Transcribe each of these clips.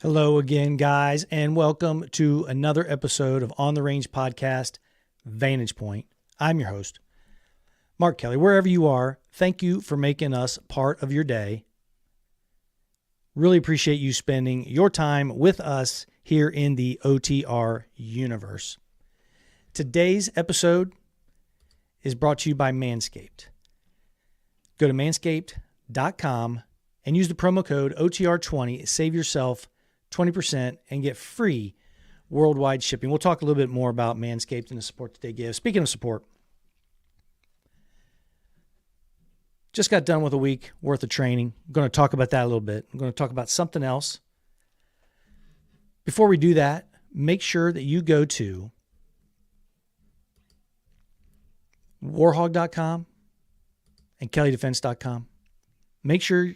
Hello again, guys, and welcome to another episode of On the Range podcast, Vantage Point. I'm your host, Mark Kelley. Wherever you are, thank you for making us part of your day. Really appreciate you spending your time with us here in the OTR universe. Today's episode is brought to you by Manscaped. Go to manscaped.com and use the promo code OTR20. Save yourself 20% and get free worldwide shipping. We'll talk a little bit more about Manscaped and the support that they give. Speaking of support, just got done with a week worth of training. I'm going to talk about that a little bit. I'm going to talk about something else. Before we do that, make sure that you go to warhog.com and kelleydefense.com. Make sure,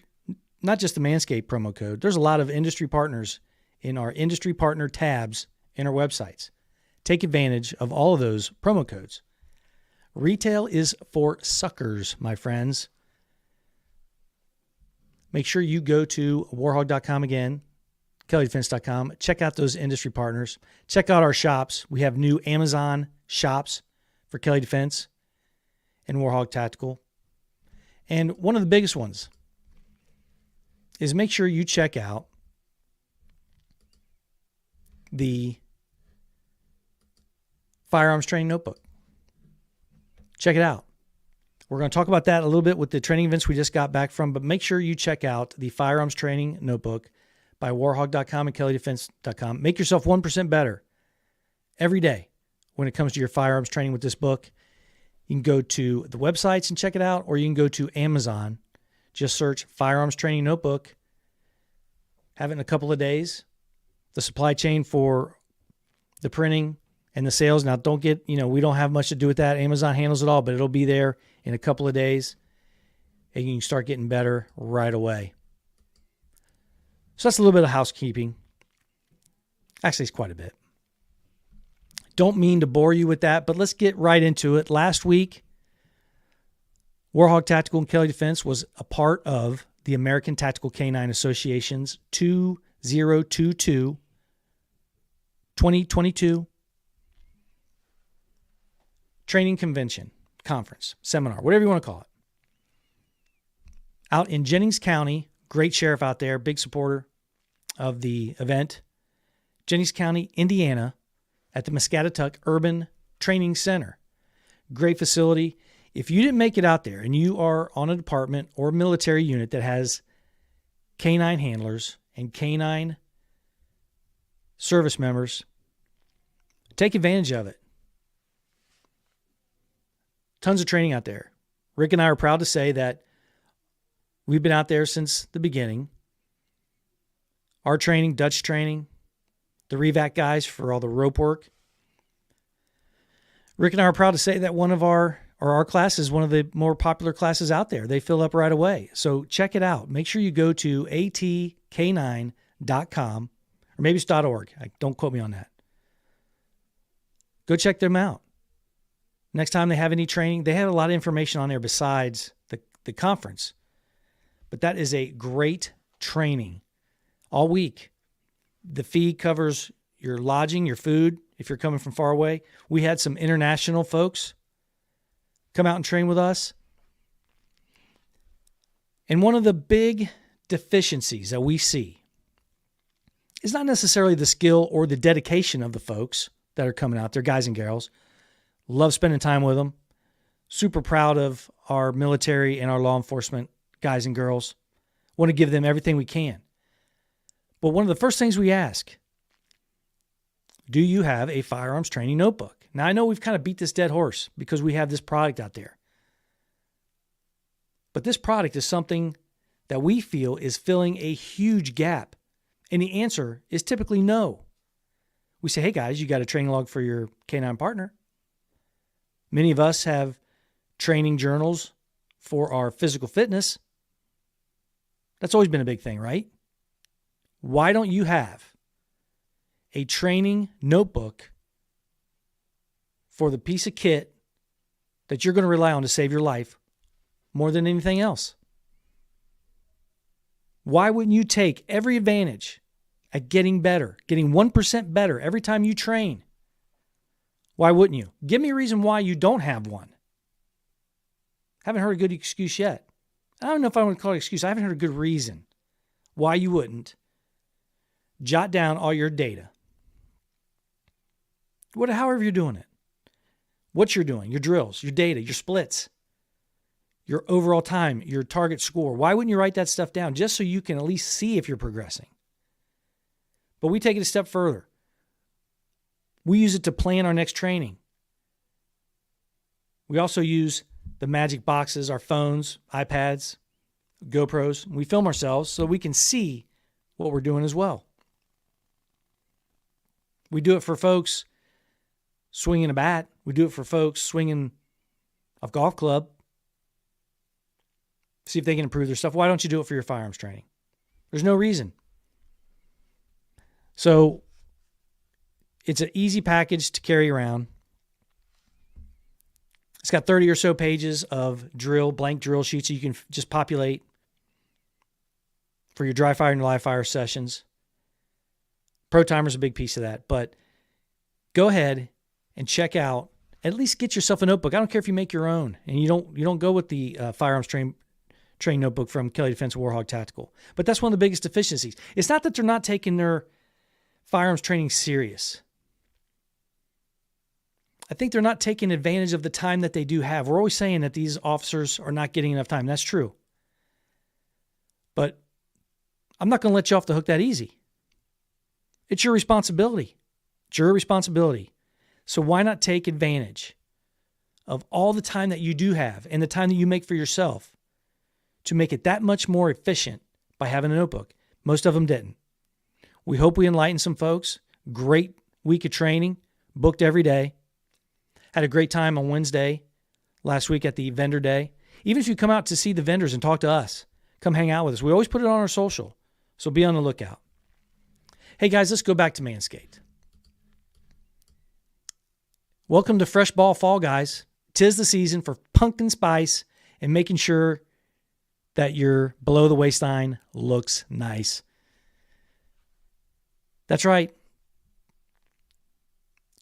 not just the Manscaped promo code, there's a lot of industry partners in our industry partner tabs in our websites. Take advantage of all of those promo codes. Retail is for suckers, my friends. Make sure you go to warhog.com again, kelleydefense.com. Check out those industry partners. Check out our shops. We have new Amazon shops for Kelley Defense and Warhog Tactical. And one of the biggest ones is make sure you check out the Firearms Training Notebook. Check it out. We're going to talk about that a little bit with the training events we just got back from, but make sure you check out the Firearms Training Notebook by warhog.com and kelleydefense.com. Make yourself 1% better every day when it comes to your firearms training with this book. You can go to the websites and check it out, or you can go to Amazon. Just search Firearms Training Notebook. Have it in a couple of days. The supply chain for the printing and the sales. Now, don't get, we don't have much to do with that. Amazon handles it all, but it'll be there in a couple of days, and you can start getting better right away. So that's a little bit of housekeeping. Actually, it's quite a bit. Don't mean to bore you with that, but let's get right into it. Last week, Warhog Tactical and Kelley Defense was a part of the American Tactical Canine Association's 2022 training convention, conference, seminar, whatever you want to call it. Out in Jennings County, great sheriff out there, big supporter of the event. Jennings County, Indiana, at the Muscatatuck Urban Training Center. Great facility. If you didn't make it out there and you are on a department or military unit that has canine handlers and canine service members, take advantage of it. Tons of training out there. Rick and I are proud to say that we've been out there since the beginning. Our training, Dutch training, the revac guys for all the rope work. Rick and I are proud to say that our class is one of the more popular classes out there. They fill up right away. So check it out. Make sure you go to atk9.com, or maybe it's .org. Don't quote me on that. Go check them out. Next time they have any training, they have a lot of information on there besides the conference. But that is a great training all week. The fee covers your lodging, your food, if you're coming from far away. We had some international folks come out and train with us. And one of the big deficiencies that we see is not necessarily the skill or the dedication of the folks that are coming out there, guys and girls. Love spending time with them. Super proud of our military and our law enforcement guys and girls. Want to give them everything we can. But one of the first things we ask, do you have a firearms training notebook? Now, I know we've kind of beat this dead horse because we have this product out there. But this product is something that we feel is filling a huge gap. And the answer is typically no. We say, hey guys, you got a training log for your canine partner. Many of us have training journals for our physical fitness. That's always been a big thing, right? Why don't you have a training notebook for the piece of kit that you're going to rely on to save your life more than anything else? Why wouldn't you take every advantage at getting better, getting 1% better every time you train. Why wouldn't you? Give me a reason why you don't have one. Haven't heard a good excuse yet. I don't know if I want to call it an excuse. I haven't heard a good reason why you wouldn't jot down all your data. However you're doing it. What you're doing, your drills, your data, your splits, your overall time, your target score. Why wouldn't you write that stuff down just so you can at least see if you're progressing? But we take it a step further. We use it to plan our next training. We also use the magic boxes, our phones, iPads, GoPros. We film ourselves so we can see what we're doing as well. We do it for folks swinging a bat. We do it for folks swinging a golf club. See if they can improve their stuff. Why don't you do it for your firearms training? There's no reason. So it's an easy package to carry around. It's got 30 or so pages of blank drill sheets so you can just populate for your dry fire and live fire sessions. Pro Timer's a big piece of that. But go ahead and check out, at least get yourself a notebook. I don't care if you make your own and you don't go with the firearms train notebook from Kelley Defense Warhog Tactical. But that's one of the biggest deficiencies. It's not that they're not taking their firearms training serious. I think they're not taking advantage of the time that they do have. We're always saying that these officers are not getting enough time. That's true. But I'm not going to let you off the hook that easy. It's your responsibility. It's your responsibility. So why not take advantage of all the time that you do have and the time that you make for yourself to make it that much more efficient by having a notebook? Most of them didn't. We hope we enlighten some folks. Great week of training, booked every day. Had a great time on Wednesday last week at the vendor day. Even if you come out to see the vendors and talk to us, come hang out with us. We always put it on our social, so be on the lookout. Hey guys, let's go back to Manscaped. Welcome to Fresh Ball Fall, guys. 'Tis the season for pumpkin spice and making sure that your below the waistline looks nice. That's right.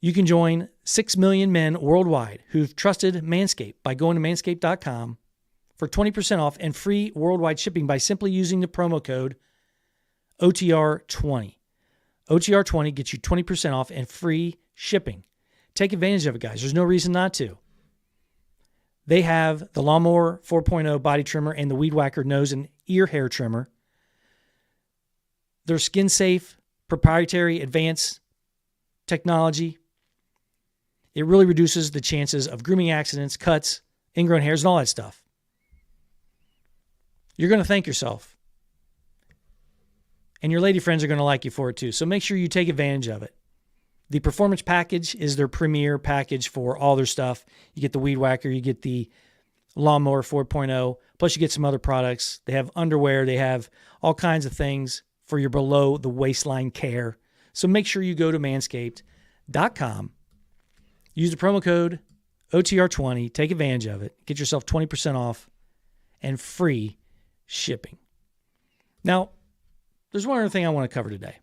You can join 6 million men worldwide who've trusted Manscaped by going to manscaped.com for 20% off and free worldwide shipping by simply using the promo code OTR20. OTR20 gets you 20% off and free shipping. Take advantage of it, guys. There's no reason not to. They have the Lawnmower 4.0 body trimmer and the Weed Whacker nose and ear hair trimmer. Their skin-safe, proprietary, advanced technology. It really reduces the chances of grooming accidents, cuts, ingrown hairs, and all that stuff. You're going to thank yourself. And your lady friends are going to like you for it too. So make sure you take advantage of it. The Performance Package is their premier package for all their stuff. You get the Weed Whacker, you get the Lawnmower 4.0, plus you get some other products. They have underwear, they have all kinds of things for your below the waistline care. So make sure you go to manscaped.com. Use the promo code OTR20. Take advantage of it. Get yourself 20% off and free shipping. Now, there's one other thing I want to cover today.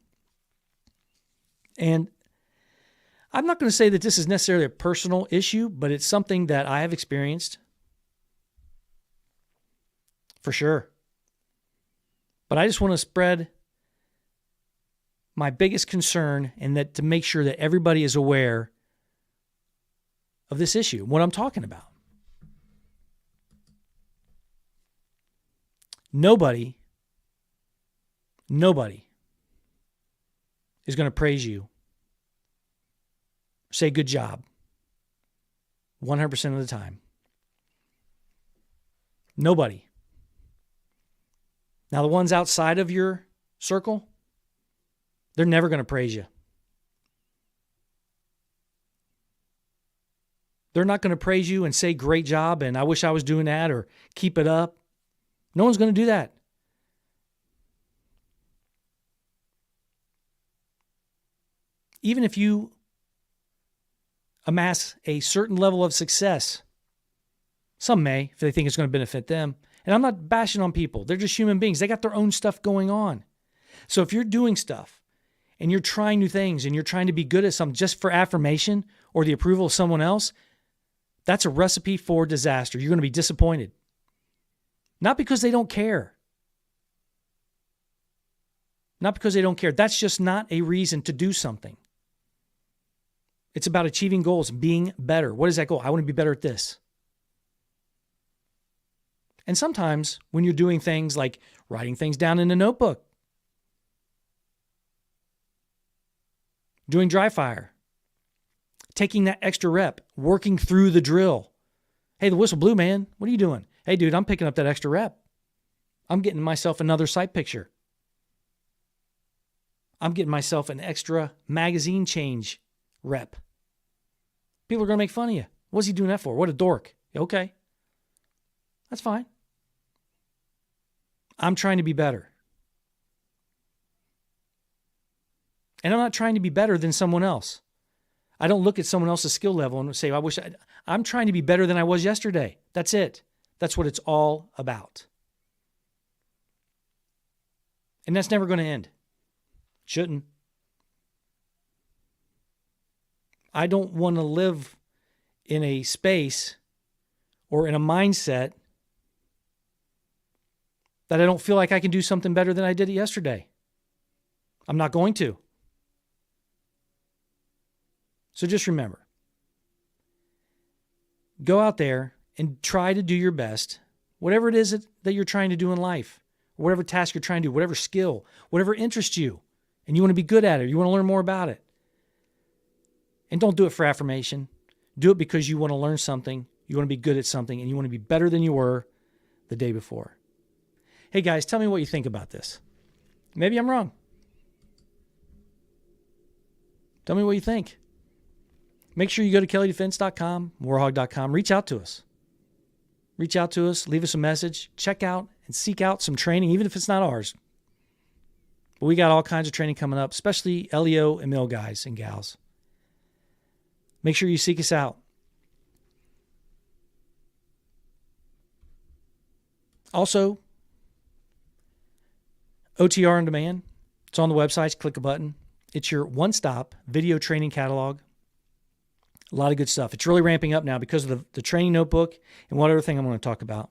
And I'm not going to say that this is necessarily a personal issue, but it's something that I have experienced for sure. But I just want to spread my biggest concern and that to make sure that everybody is aware of this issue, what I'm talking about. Nobody is going to praise you, say good job 100% of the time. Nobody. Now, the ones outside of your circle, they're never going to praise you. They're not going to praise you and say great job and I wish I was doing that or keep it up. No one's going to do that. Even if you amass a certain level of success, some may, if they think it's going to benefit them. And I'm not bashing on people. They're just human beings. They got their own stuff going on. So if you're doing stuff and you're trying new things and you're trying to be good at something just for affirmation or the approval of someone else, that's a recipe for disaster. You're going to be disappointed. Not because they don't care. Not because they don't care. That's just not a reason to do something. It's about achieving goals, being better. What is that goal? I want to be better at this. And sometimes when you're doing things like writing things down in a notebook, doing dry fire, taking that extra rep, working through the drill. Hey, the whistle blew, man. What are you doing? Hey, dude, I'm picking up that extra rep. I'm getting myself another sight picture. I'm getting myself an extra magazine change rep. People are going to make fun of you. What's he doing that for? What a dork. Okay. That's fine. I'm trying to be better. And I'm not trying to be better than someone else. I don't look at someone else's skill level and say, I'm trying to be better than I was yesterday. That's it. That's what it's all about. And that's never going to end. Shouldn't. I don't want to live in a space or in a mindset that I don't feel like I can do something better than I did it yesterday. I'm not going to. So just remember, go out there and try to do your best, whatever it is that you're trying to do in life, or whatever task you're trying to do, whatever skill, whatever interests you, and you want to be good at it, you want to learn more about it. And don't do it for affirmation. Do it because you want to learn something, you want to be good at something, and you want to be better than you were the day before. Hey guys, tell me what you think about this. Maybe I'm wrong. Tell me what you think. Make sure you go to kelleydefense.com, warhog.com. Reach out to us. Reach out to us. Leave us a message. Check out and seek out some training, even if it's not ours. But we got all kinds of training coming up, especially LEO and mill guys and gals. Make sure you seek us out. Also, OTR on demand. It's on the website. Click a button. It's your one-stop video training catalog. A lot of good stuff. It's really ramping up now because of the training notebook and one other thing I'm going to talk about.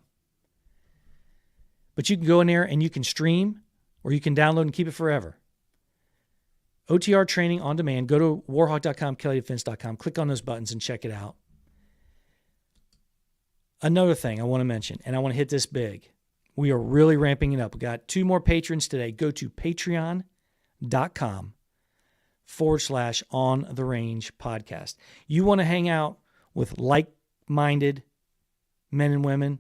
But you can go in there and you can stream or you can download and keep it forever. OTR training on demand. Go to warhog.com, kelleydefense.com. Click on those buttons and check it out. Another thing I want to mention, and I want to hit this big. We are really ramping it up. We got 2 more patrons today. Go to patreon.com/On the Range podcast. You want to hang out with like-minded men and women,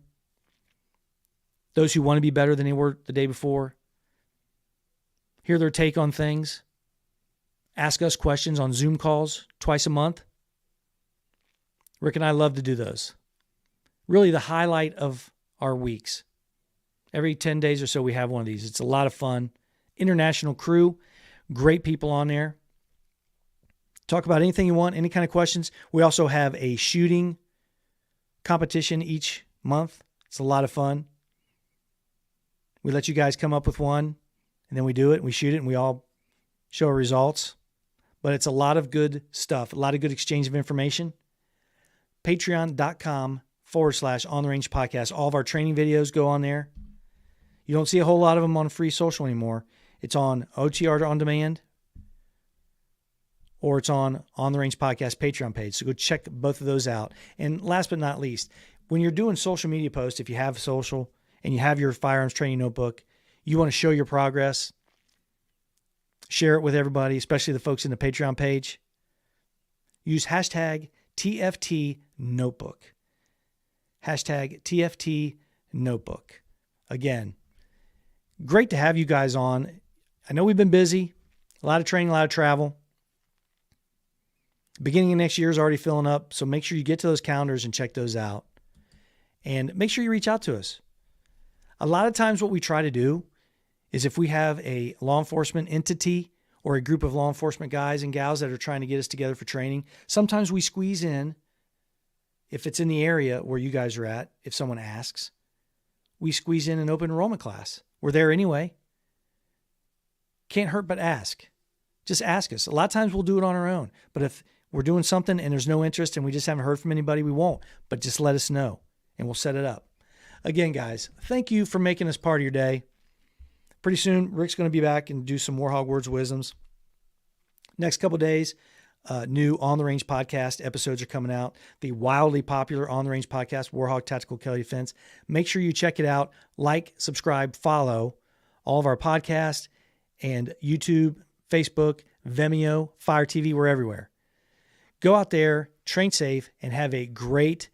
those who want to be better than they were the day before, hear their take on things, ask us questions on Zoom calls twice a month. Rick and I love to do those. Really the highlight of our weeks. Every 10 days or so we have one of these. It's a lot of fun. International crew, great people on there. Talk about anything you want, any kind of questions. We also have a shooting competition each month. It's a lot of fun. We let you guys come up with one, and then we do it, and we shoot it, and we all show our results. But it's a lot of good stuff, a lot of good exchange of information. Patreon.com/On the Range podcast. All of our training videos go on there. You don't see a whole lot of them on free social anymore. It's on OTR on demand, or it's on the Range podcast Patreon page. So go check both of those out. And last but not least, when you're doing social media posts, if you have social and you have your firearms training notebook, you want to show your progress, share it with everybody, especially the folks in the Patreon page. Use hashtag TFT Notebook. Hashtag TFT Notebook. Again, great to have you guys on. I know we've been busy, a lot of training, a lot of travel. Beginning of next year is already filling up, so make sure you get to those calendars and check those out. And make sure you reach out to us. A lot of times what we try to do is if we have a law enforcement entity or a group of law enforcement guys and gals that are trying to get us together for training, sometimes we squeeze in, if it's in the area where you guys are at, if someone asks, we squeeze in an open enrollment class. We're there anyway. Can't hurt but ask. Just ask us. A lot of times we'll do it on our own. But if we're doing something and there's no interest and we just haven't heard from anybody, we won't. But just let us know and we'll set it up. Again, guys, thank you for making us part of your day. Pretty soon, Rick's going to be back and do some more Hogg Words Wisdoms. Next couple of days, new On the Range podcast episodes are coming out. The wildly popular On the Range podcast, Warhawk Tactical Kelley Defense. Make sure you check it out. Like, subscribe, follow all of our podcasts and YouTube, Facebook, Vimeo, Fire TV. We're everywhere. Go out there, train safe, and have a great